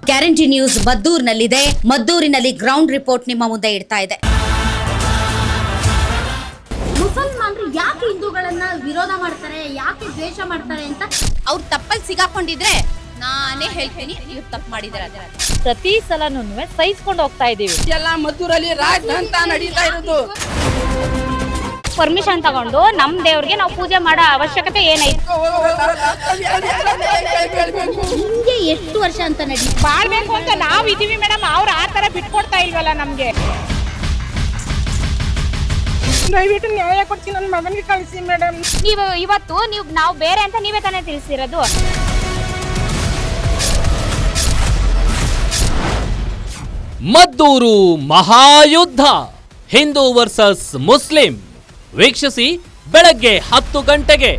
Guarantee news ಮದ್ದೂರಿನಲ್ಲಿದೆ. ಮದ್ದೂರಿನಲ್ಲಿ ground report ನಿಮ್ಮ ಮುಂದೆ ಇಡ್ತಾ ಇದೆ. ಮುಸಲ್ಮಾನರು ಯಾಕೆ ಹಿಂದೂಗಳನ್ನ ವಿರೋಧ ಮಾಡ್ತಾರೆ, ಯಾಕೆ ದ್ವೇಷ ಮಾಡ್ತಾರೆ ಅಂತ ಅವ್ರು ತಪ್ಪಲ್ಲಿ ಸಿಗಾಕೊಂಡಿದ್ರೆ ನಾನೇ ಹೇಳ್ತೀನಿ ಇವ್ರು ತಪ್ಪು ಮಾಡಿದಾರೆ. ಪ್ರತಿ ಸಲನೂ ಸಹಿಸ್ಕೊಂಡು ಹೋಗ್ತಾ ಇದೀವಿ. ಎಲ್ಲ ಮದ್ದೂರಲ್ಲಿ ರಾಜದಂತ ನಡೀತಾ ಇರೋದು. ಪರ್ಮಿಷನ್ ತಗೊಂಡು ನಮ್ ದೇವ್ರಿಗೆ ನಾವು ಪೂಜೆ ಮಾಡೋ ಅವಶ್ಯಕತೆ ಏನೈತೆ? ನಿಮ್ಗೆ ಎಷ್ಟು ವರ್ಷ ಅಂತ ಮಾಡ್ಬೇಕು ಅಂತ ನಾವ್ ಇದೀವಿ ಮೇಡಮ್, ಅವ್ರು ಆ ತರ ಬಿಟ್ಕೊಡ್ತಾ ಇಲ್ವಲ್ಲ ನಮ್ಗೆ. ದಯವಿಟ್ಟು ನ್ಯಾಯ ಕೊಡ್ಸಿ, ನನ್ನ ಮಗನಿಗೆ ಕಳಿಸಿ ಮೇಡಮ್. ಇವತ್ತು ನಾವು ಬೇರೆ ಅಂತ ನೀವೇ ತಾನೇ ತಿಳಿಸಿರೋದು. ಮದ್ದೂರು ಮಹಾಯುದ್ಧ, ಹಿಂದೂ ವರ್ಸಸ್ ಮುಸ್ಲಿಂ. ವೀಕ್ಷಿಸಿ ಬೆಳಗ್ಗೆ 10 ಗಂಟೆಗೆ.